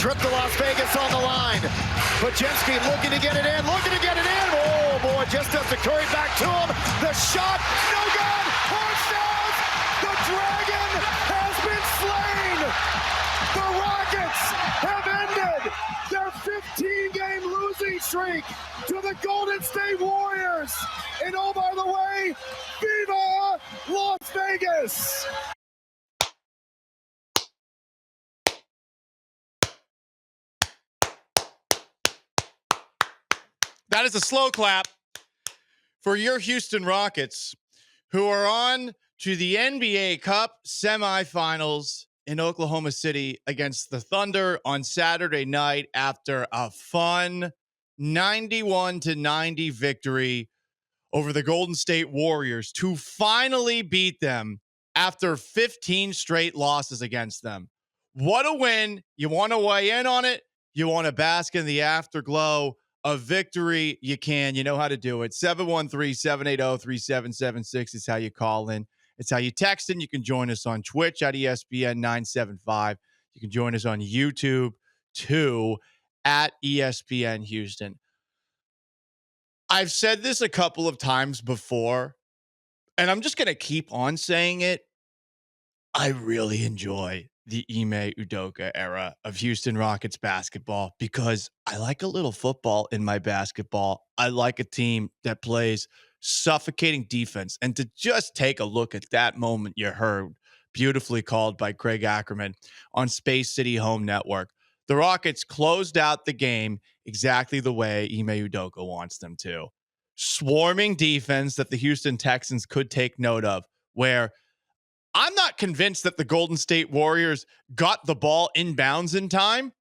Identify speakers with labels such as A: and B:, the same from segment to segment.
A: trip to Las Vegas on the line. Pajemski looking to get it in, Oh, boy, just as the Curry back to him. The shot, no good. Horse the Dragon has been slain. The Rockets have ended their 15-game losing streak to the Golden State Warriors. And oh, by the way, Viva Las Vegas!
B: That is a slow clap for your Houston Rockets, who are on to the NBA Cup semifinals in Oklahoma City against the Thunder on Saturday night after a fun 91-90 victory over the Golden State Warriors to finally beat them after 15 straight losses against them. What a win. You want to weigh in on it? You want to bask in the afterglow of victory? You can. You know how to do it. 713-780-3776 is how you call in. It's how you text in. You can join us on Twitch at ESPN 975. You can join us on YouTube too at ESPN Houston. I've said this a couple of times before, and I'm just going to keep on saying it. I really enjoy the Ime Udoka era of Houston Rockets basketball because I like a little football in my basketball. I like a team that plays suffocating defense. And to just take a look at that moment you heard, beautifully called by Craig Ackerman on Space City Home Network. The Rockets closed out the game exactly the way Ime Udoka wants them to. Swarming defense that the Houston Texans could take note of, where I'm not convinced that the Golden State Warriors got the ball inbounds in time.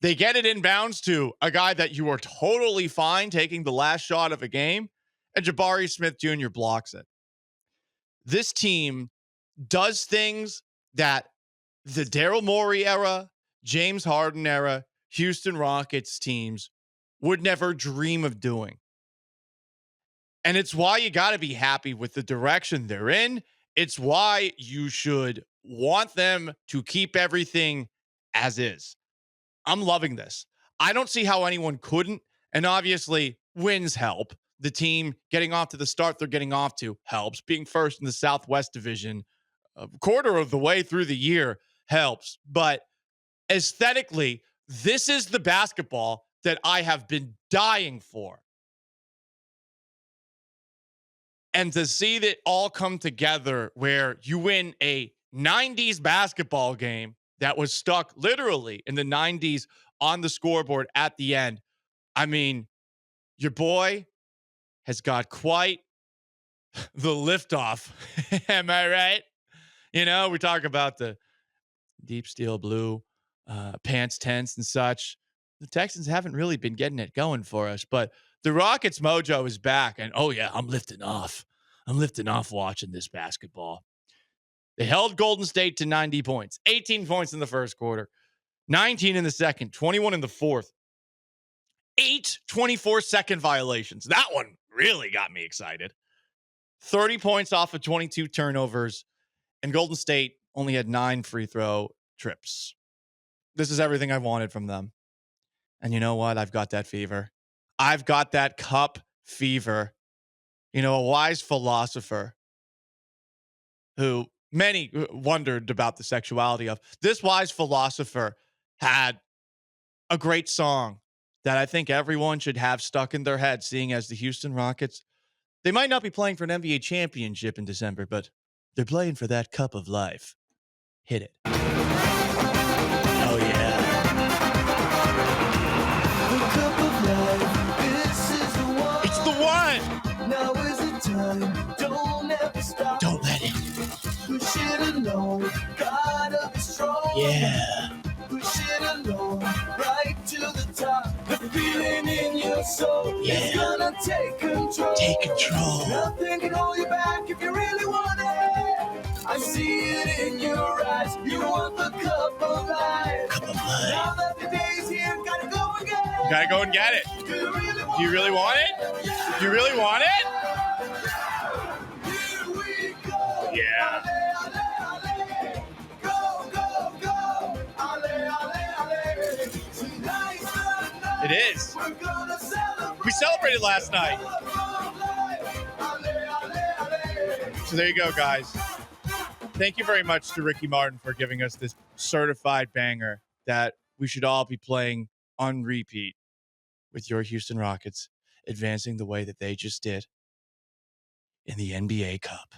B: They get it inbounds to a guy that you are totally fine taking the last shot of a game, and Jabari Smith Jr. blocks it. This team does things that the Daryl Morey era, James Harden era, Houston Rockets teams would never dream of doing. And it's why you got to be happy with the direction they're in. It's why you should want them to keep everything as is. I'm loving this. I don't see how anyone couldn't. And obviously, wins help. The team getting off to the start they're getting off to helps. Being first in the Southwest Division a quarter of the way through the year helps. But aesthetically, this is the basketball that I have been dying for. And to see that all come together where you win a 90s basketball game that was stuck literally in the 90s on the scoreboard at the end. I mean, your boy has got quite the liftoff. Am I right? You know, we talk about the deep steel blue pants tents and such. The Texans haven't really been getting it going for us, but the Rockets mojo is back. And oh yeah, I'm lifting off watching this basketball. They held Golden State to 90 points, 18 points in the first quarter, 19 in the second, 21 in the fourth, 8 24-second violations. That one really got me excited. 30 points off of 22 turnovers, and Golden State only had 9 free throw trips. This is everything I wanted from them. And you know what? I've got that fever. I've got that cup fever. You know, a wise philosopher who many wondered about the sexuality of. This wise philosopher had a great song that I think everyone should have stuck in their head, seeing as the Houston Rockets, they might not be playing for an NBA championship in December, but they're playing for that cup of life. Hit it. Oh, yeah.
C: The cup of life, this is the one.
B: It's the one.
C: Now is the time, don't ever stop.
B: Don't let it.
C: Push it alone, gotta be strong.
B: Yeah.
C: Push it alone, right to the top. The feeling in your soul is gonna take control.
B: Take control.
C: Nothing can hold you back if you really want it. I see it in your eyes. You want the cup of life.
B: Cup of life.
C: Now that the day's here, gotta go and get it.
B: You gotta go and get it.
C: Do you really want
B: Do you really want it?
C: Yeah.
B: Do you really want it?
C: Here we go.
B: Yeah.
C: Ale, ale, ale. Go, go, go. Ale, ale, ale.
B: It is. We celebrated last night. So there you go, guys. Thank you very much to Ricky Martin for giving us this certified banger that we should all be playing on repeat with your Houston Rockets advancing the way that they just did in the NBA Cup.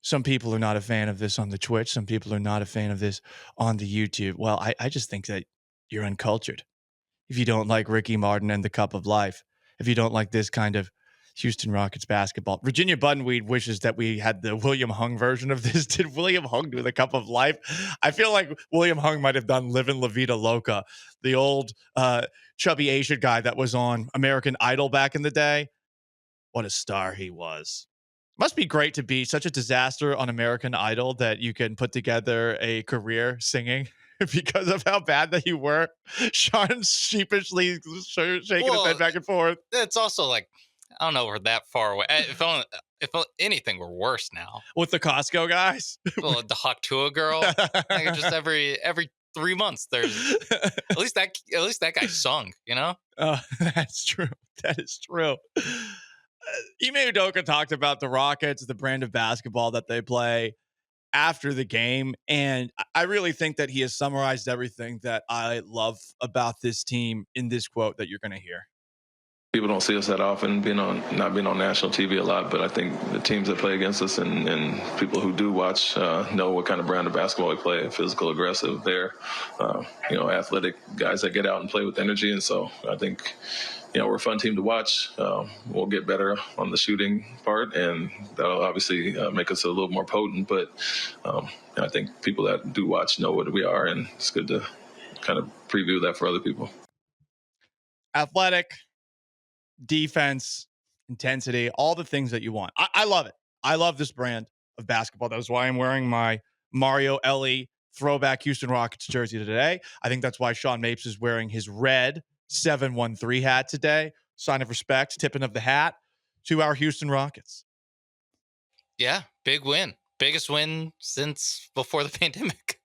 B: Some people are not a fan of this on the Twitch. Some people are not a fan of this on the YouTube. Well, I just think that you're uncultured if you don't like Ricky Martin and the Cup of Life, if you don't like this kind of Houston Rockets basketball. Virginia Buttonweed wishes that we had the William Hung version of this. Did William Hung do the Cup of Life? I feel like William Hung might have done Livin' La Vida Loca, the old chubby Asian guy that was on American Idol back in the day. What a star he was. Must be great to be such a disaster on American Idol that you can put together a career singing because of how bad that you were. Sean sheepishly shaking his head back and forth.
D: It's also like, I don't know, we're that far away. If anything, we're worse now.
B: With the Costco guys?
D: Well, the Haktua girl. Like just every 3 months, there's at least that guy sung, you know?
B: Oh, that's true. That is true. Ime Udoka talked about the Rockets, the brand of basketball that they play after the game. And I really think that he has summarized everything that I love about this team in this quote that you're going to hear.
E: People don't see us that often, not being on national TV a lot, but I think the teams that play against us and people who do watch know what kind of brand of basketball we play. Physical, aggressive. They're athletic guys that get out and play with energy. And so I think we're a fun team to watch. We'll get better on the shooting part, and that'll obviously make us a little more potent. But I think people that do watch know what we are, and it's good to kind of preview that for other people.
B: Athletic, defense, intensity, all the things that you want. I love it. I love this brand of basketball. That's why I'm wearing my Mario Ellie throwback Houston Rockets jersey today. I think that's why Sean Mapes is wearing his red 713 hat today. Sign of respect, tipping of the hat to our Houston Rockets.
D: Yeah, big win. Biggest win since before the pandemic.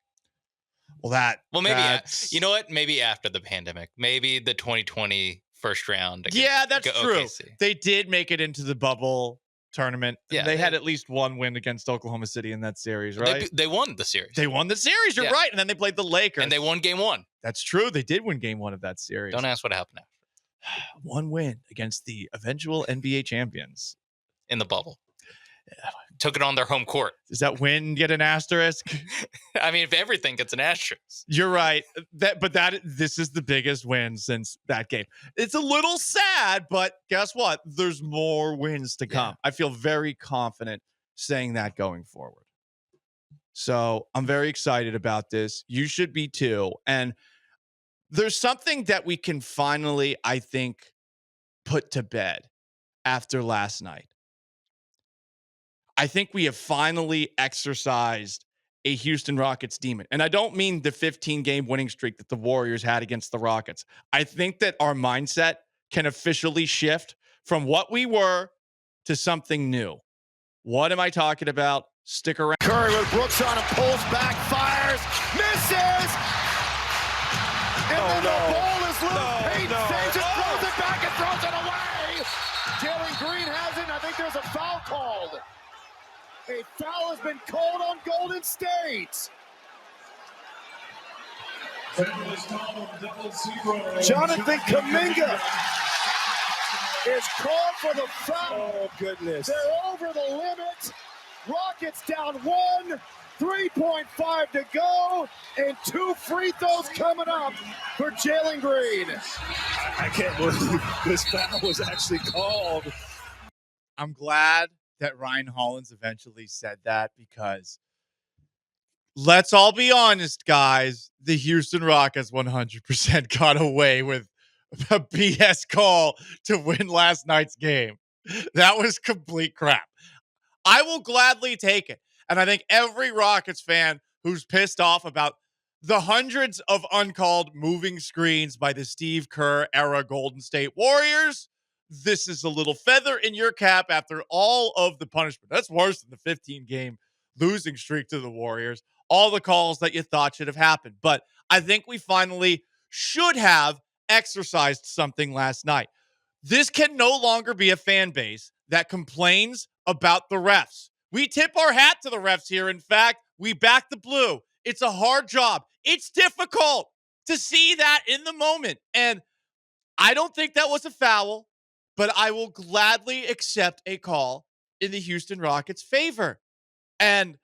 B: Well,
D: maybe you know what? Maybe after the pandemic. Maybe the 2020 first round.
B: Yeah, that's true.
D: OKC.
B: They did make it into the bubble tournament.
D: Yeah,
B: they had at least one win against Oklahoma City in that series, right?
D: They won the series.
B: They won the series. You're right. And then they played the Lakers.
D: And they won game one.
B: That's true. They did win game one of that series.
D: Don't ask what happened after.
B: One win against the eventual NBA champions.
D: In the bubble. Took it on their home court.
B: Does that win get an asterisk?
D: I mean, if everything gets an asterisk.
B: You're right. This is the biggest win since that game. It's a little sad, but guess what? There's more wins to come. I feel very confident saying that going forward. So I'm very excited about this. You should be too. And there's something that we can finally, I think, put to bed after last night. I think we have finally exercised a Houston Rockets demon. And I don't mean the 15-game winning streak that the Warriors had against the Rockets. I think that our mindset can officially shift from what we were to something new. What am I talking about? Stick around.
A: Curry with Brooks on him, pulls back, fires, misses! And then the ball is loose. Payton saves it, throws it back, and throws it away! Jalen Green has it, and I think there's a foul called. A foul has been called on Golden State. Jonathan Kuminga is called for the foul.
F: Oh, goodness.
A: They're over the limit. Rockets down 1, 3.5 to go, and 2 free throws coming up for Jalen Green.
F: I can't believe this foul was actually called.
B: I'm glad that Ryan Hollins eventually said that, because let's all be honest, guys, the Houston Rockets 100% got away with a BS call to win last night's game. That was complete crap. I will gladly take it. And I think every Rockets fan who's pissed off about the hundreds of uncalled moving screens by the Steve Kerr era Golden State Warriors, this is a little feather in your cap after all of the punishment. That's worse than the 15-game losing streak to the Warriors. All the calls that you thought should have happened. But I think we finally should have exercised something last night. This can no longer be a fan base that complains about the refs. We tip our hat to the refs here. In fact, we back the blue. It's a hard job. It's difficult to see that in the moment. And I don't think that was a foul, but I will gladly accept a call in the Houston Rockets' favor. And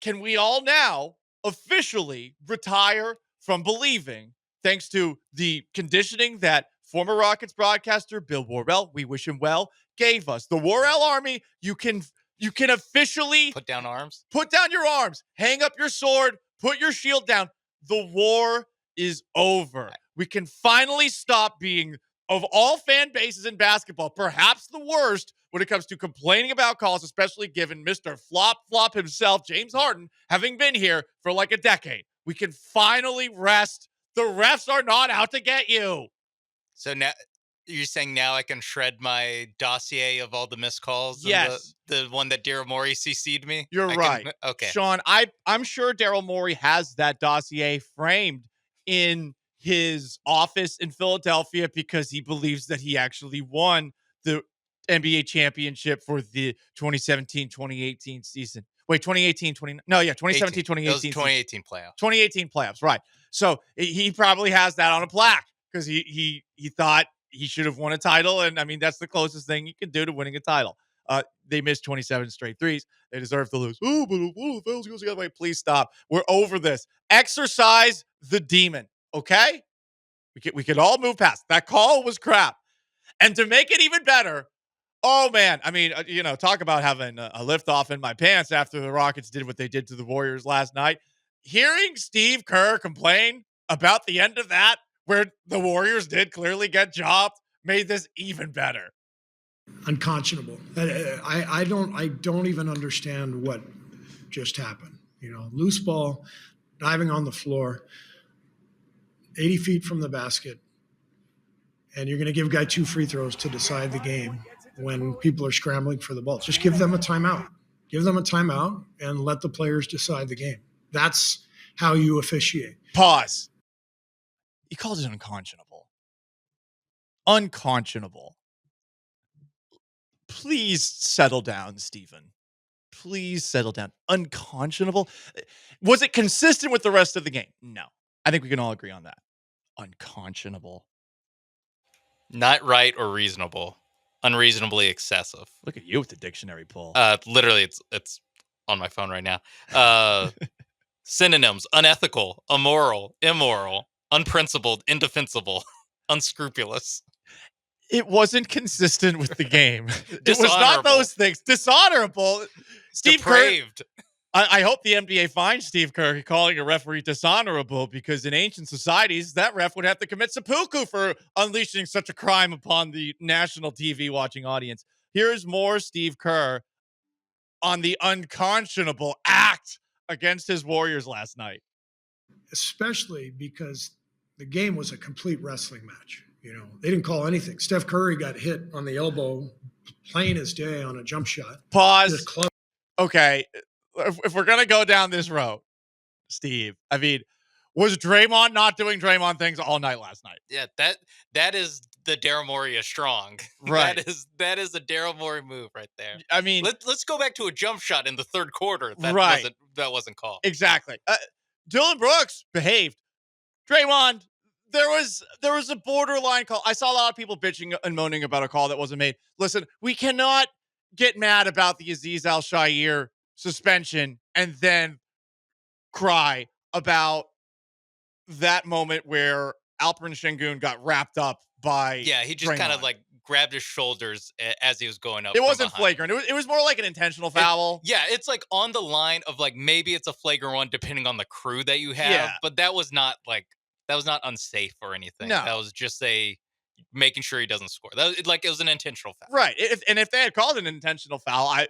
B: can we all now officially retire from believing, thanks to the conditioning that former Rockets broadcaster Bill Worrell, we wish him well, gave us? The Worrell Army, you can officially
D: Put down arms.
B: put down your arms, hang up your sword, put your shield down. The war is over. We can finally stop being, of all fan bases in basketball, perhaps the worst when it comes to complaining about calls, especially given Mr. Flop himself, James Harden, having been here for like a decade. We can finally rest. The refs are not out to get you.
D: So now you're saying now I can shred my dossier of all the missed calls?
B: Yes.
D: And the one that Daryl Morey CC'd me?
B: You're right.
D: Okay.
B: Sean, I'm sure Daryl Morey has that dossier framed in his office in Philadelphia because he believes that he actually won the NBA championship for the 2017-2018 season. Wait, 2018-20 No, yeah, 2017-2018.
D: Those 2018 playoffs.
B: 2018 playoffs, right. So he probably has that on a plaque because he thought he should have won a title. And I mean, that's the closest thing you can do to winning a title. They missed 27 straight threes. They deserve to lose. Oh, but the Phils goes the other way. Please stop. We're over this. Exercise the demon, okay? We could all move past. That call was crap. And to make it even better, oh, man, I mean, talk about having a lift off in my pants after the Rockets did what they did to the Warriors last night. Hearing Steve Kerr complain about the end of that, where the Warriors did clearly get jobbed, made this even better.
G: Unconscionable. I don't even understand what just happened. Loose ball, diving on the floor, 80 feet from the basket, and you're going to give a guy 2 free throws to decide the game when people are scrambling for the ball. Just give them a timeout. Give them a timeout and let the players decide the game. That's how you officiate.
B: Pause. He called it unconscionable. Unconscionable. Please settle down, Steven. Please settle down. Unconscionable? Was it consistent with the rest of the game? No. I think we can all agree on that. Unconscionable.
D: Not right or reasonable. Unreasonably excessive.
B: Look at you with the dictionary pull.
D: Literally, it's on my phone right now. Synonyms: unethical, immoral, immoral, unprincipled, indefensible, unscrupulous.
B: It wasn't consistent with the game. It was not those things. Dishonorable. Steve
D: Depraved.
B: Kerr. I hope the NBA finds Steve Kerr calling a referee dishonorable, because in ancient societies, that ref would have to commit seppuku for unleashing such a crime upon the national TV watching audience. Here's more Steve Kerr on the unconscionable act against his Warriors last night.
G: Especially because the game was a complete wrestling match. They didn't call anything. Steph Curry got hit on the elbow, plain as day, on a jump shot.
B: Pause. Okay. If we're going to go down this road, Steve, I mean, was Draymond not doing Draymond things all night last night?
D: Yeah, that is the Daryl Morey is strong.
B: Right.
D: that is a Daryl Morey move right there.
B: I mean,
D: let's go back to a jump shot in the third quarter. That wasn't called.
B: Exactly. Dylan Brooks behaved. Draymond, there was a borderline call. I saw a lot of people bitching and moaning about a call that wasn't made. Listen, we cannot get mad about the Aziz Al-Shaair suspension and then cry about that moment where Alperen Şengün got wrapped up by
D: he just
B: Draymond.
D: kind of like grabbed his shoulders as he was going up.
B: It wasn't flagrant. It was more like an intentional foul.
D: It's like on the line of like maybe it's a flagrant one depending on the crew that you have, but that was not unsafe or anything.
B: No.
D: That was just making sure he doesn't score. It was an intentional foul.
B: Right. If they had called an intentional foul, I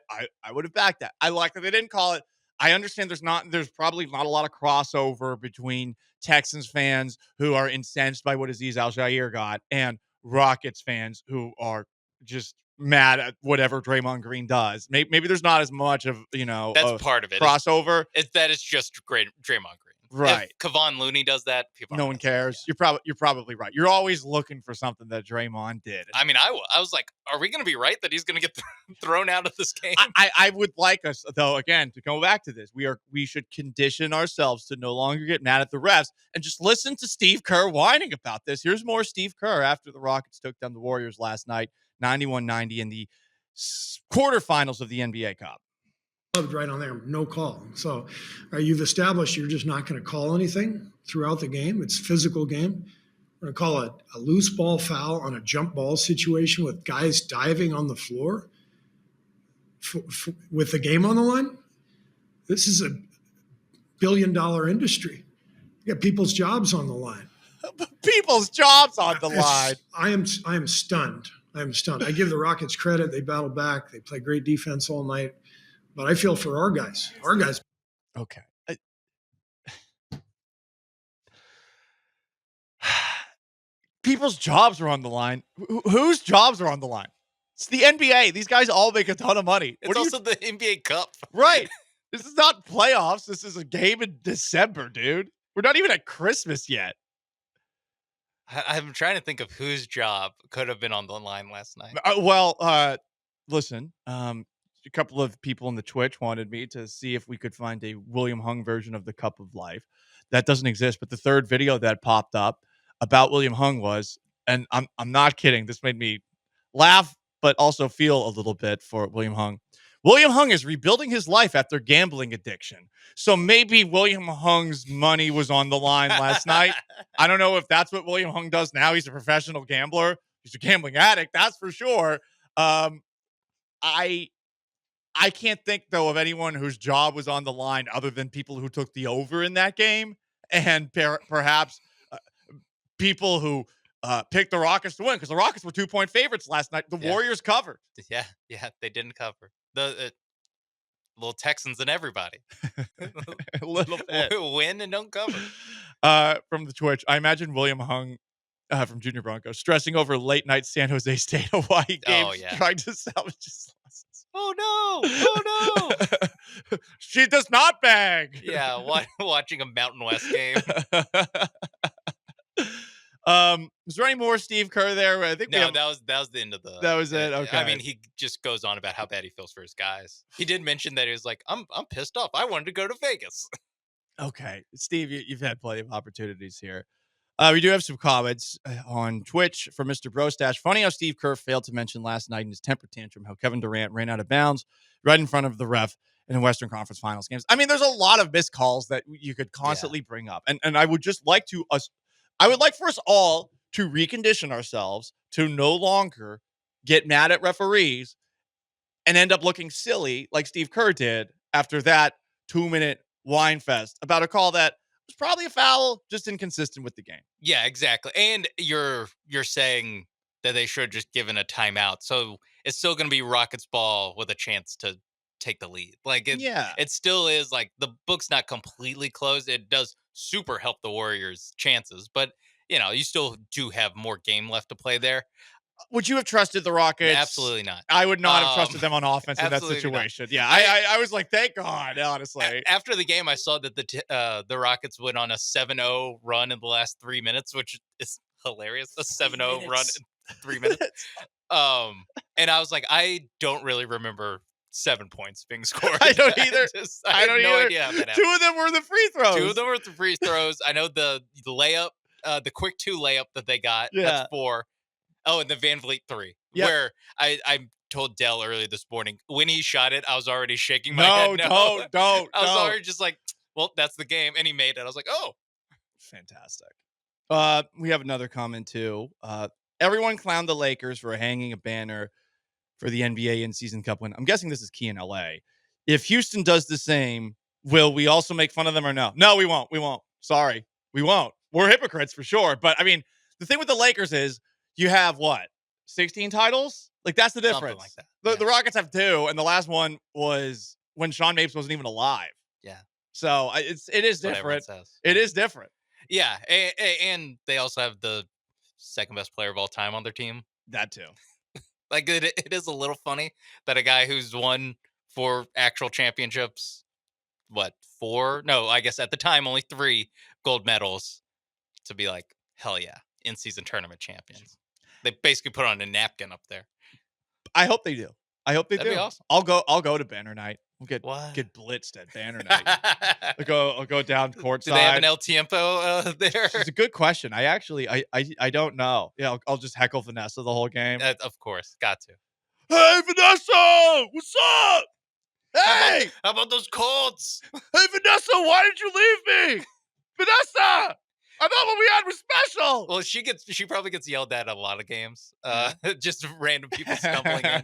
B: would have backed that. I like that they didn't call it. I understand there's probably not a lot of crossover between Texans fans who are incensed by what Aziz Al-Shaair got and Rockets fans who are just mad at whatever Draymond Green does. Maybe there's not as much of,
D: that's part of it.
B: Crossover.
D: That is just great Draymond Green.
B: Right.
D: If Kevon Looney does that, people
B: No
D: aren't
B: one
D: gonna say,
B: cares. You're probably right. You're always looking for something that Draymond did.
D: I mean, I was like, are we going to be right that he's going to get thrown out of this game?
B: I would like us, though, again, to go back to this. We should condition ourselves to no longer get mad at the refs and just listen to Steve Kerr whining about this. Here's more Steve Kerr after the Rockets took down the Warriors last night, 91-90 in the quarterfinals of the NBA Cup.
G: Right on there, no call. So you've established you're just not going to call anything throughout the game. It's a physical game. We're going to call it a loose ball foul on a jump ball situation with guys diving on the floor with the game on the line. This is $1 billion industry. You got people's jobs on the line.
B: People's jobs on the line.
G: I am stunned. I give the Rockets credit. They battle back. They play great defense all night. But I feel for our guys.
B: Okay. People's jobs are on the line. Whose jobs are on the line? It's the NBA. These guys all make a ton of money.
D: It's also the NBA Cup.
B: Right. This is not playoffs. This is a game in December, dude. We're not even at Christmas yet.
D: I'm trying to think of whose job could have been on the line last night.
B: Listen, a couple of people in the Twitch wanted me to see if we could find a William Hung version of the Cup of Life. That doesn't exist, but the third video that popped up about William Hung was, and I'm not kidding, this made me laugh, but also feel a little bit for William Hung. William Hung is rebuilding his life after gambling addiction. So maybe William Hung's money was on the line last night. I don't know if that's what William Hung does now. He's a professional gambler. He's a gambling addict, that's for sure. I can't think, though, of anyone whose job was on the line other than people who took the over in that game and perhaps people who picked the Rockets to win, because the Rockets were 2-point favorites last night. The Warriors covered.
D: Yeah, they didn't cover. The little Texans and everybody.
B: A little bit.
D: Win and don't cover.
B: From the Twitch, I imagine William Hung from Junior Broncos stressing over late night San Jose State Hawaii games, trying to salvage his losses.
D: Oh no!
B: She does not bag.
D: Yeah, watching a Mountain West game.
B: Is there any more Steve Kerr there? I think
D: that was the end of the.
B: That was it. Okay.
D: I mean, he just goes on about how bad he feels for his guys. He did mention that he was like, "I'm pissed off. I wanted to go to Vegas."
B: Okay, Steve, you've had plenty of opportunities here. We do have some comments on Twitch from Mr. Brostash. Funny how Steve Kerr failed to mention last night in his temper tantrum how Kevin Durant ran out of bounds right in front of the ref in the Western Conference Finals games. I mean, there's a lot of missed calls that you could constantly bring up. And I would just like I would like for us all to recondition ourselves to no longer get mad at referees and end up looking silly like Steve Kerr did after that 2-minute whine fest about a call that was probably a foul, just inconsistent with the game.
D: Yeah, exactly. And you're saying that they should have just given a timeout. So it's still going to be Rockets ball with a chance to take the lead. Like it still is like the book's not completely closed. It does super help the Warriors' chances, but you still do have more game left to play there.
B: Would you have trusted the Rockets?
D: Absolutely not.
B: I would not have trusted them on offense in that situation. Not. Yeah, I was like, thank God, honestly.
D: After the game, I saw that the Rockets went on a 7-0 run in the last 3 minutes, which is hilarious. A 7-0 run in 3 minutes. And I was like, I don't really remember 7 points being scored.
B: I don't either.
D: I have no idea how that happened.
B: 2 of them were the free throws.
D: 2 of them were the free throws. I know the layup, the quick 2 layup that they got. Yeah. That's 4. Oh, and the Van Vliet 3, where I told Dell earlier this morning, when he shot it, I was already shaking my head.
B: No, don't.
D: I was already just like, well, that's the game. And he made it. I was like, oh.
B: Fantastic. We have another comment, too. Everyone clowned the Lakers for hanging a banner for the NBA in-season cup win. I'm guessing this is key in LA. If Houston does the same, will we also make fun of them or no? No, we won't. We won't. Sorry. We won't. We're hypocrites for sure. But, I mean, the thing with the Lakers is, you have 16 titles? Like, that's the difference.
D: Something like that.
B: The Rockets have 2, and the last one was when Sean Mapes wasn't even alive.
D: Yeah.
B: So it is different. It is different.
D: Yeah, and they also have the second best player of all time on their team.
B: That too.
D: Like, it is a little funny that a guy who's won 4 actual championships 4? No, I guess at the time only 3 gold medals to be like, hell yeah, in-season tournament champions. They basically put on a napkin up there.
B: I hope they do. That'd
D: be awesome.
B: I'll go to Banner Night. We'll get blitzed at Banner Night. I'll go down courtside.
D: Do they have an El Tiempo there?
B: It's a good question. I don't know. Yeah, I'll just heckle Vanessa the whole game.
D: Of course, got to.
B: Hey, Vanessa, what's up? Hey,
D: how about those Colts?
B: Hey, Vanessa, why did you leave me? Vanessa, I thought what we had was special.
D: Well, she probably gets yelled at a lot of games. Just random people stumbling in.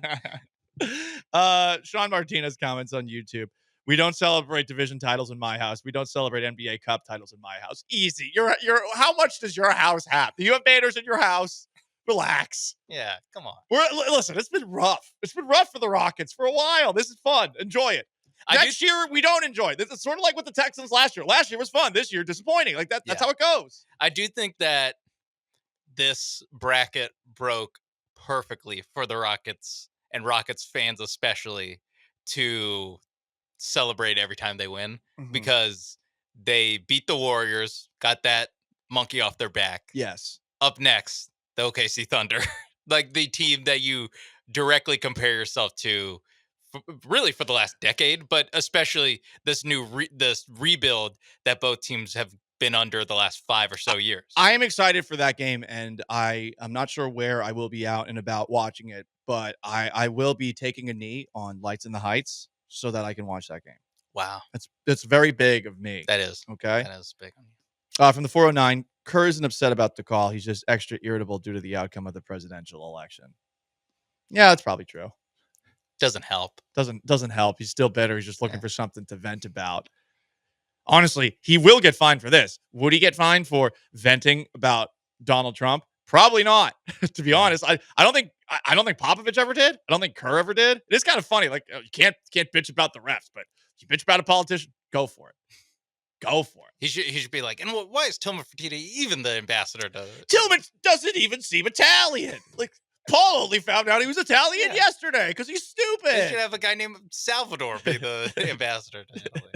B: Sean Martinez comments on YouTube. We don't celebrate division titles in my house. We don't celebrate NBA Cup titles in my house. Easy. You're. How much does your house have? Do you have banners in your house? Relax.
D: Yeah, come on.
B: Listen, it's been rough. It's been rough for the Rockets for a while. This is fun. Enjoy it. Next year, we don't enjoy it. It's sort of like with the Texans last year. Last year was fun. This year, disappointing. Like that. That's how it goes.
D: I do think that this bracket broke perfectly for the Rockets and Rockets fans especially to celebrate every time they win because they beat the Warriors, got that monkey off their back.
B: Yes.
D: Up next, the OKC Thunder, like the team that you directly compare yourself to really for the last decade, but especially this new this rebuild that both teams have been under the last 5 or so years.
B: I am excited for that game, and I'm not sure where I will be out and about watching it, but I will be taking a knee on Lights in the Heights so that I can watch that game.
D: Wow.
B: That's very big of me.
D: That is.
B: Okay.
D: That is big on you.
B: From the 409, Kerr isn't upset about the call. He's just extra irritable due to the outcome of the presidential election. Yeah, that's probably true.
D: Doesn't help.
B: Doesn't help. He's still bitter. He's just looking for something to vent about. Honestly, he will get fined for this. Would he get fined for venting about Donald Trump? Probably not. To be honest, I don't think Popovich ever did. I don't think Kerr ever did. It is kind of funny. Like you can't bitch about the refs, but if you bitch about a politician, go for it. Go for it.
D: He should be like, and why is Tillman Fertitta even the ambassador to
B: Tillman doesn't even seem Italian. Like Paul only found out he was Italian yesterday because he's stupid.
D: They should have a guy named Salvador be the ambassador to Italy.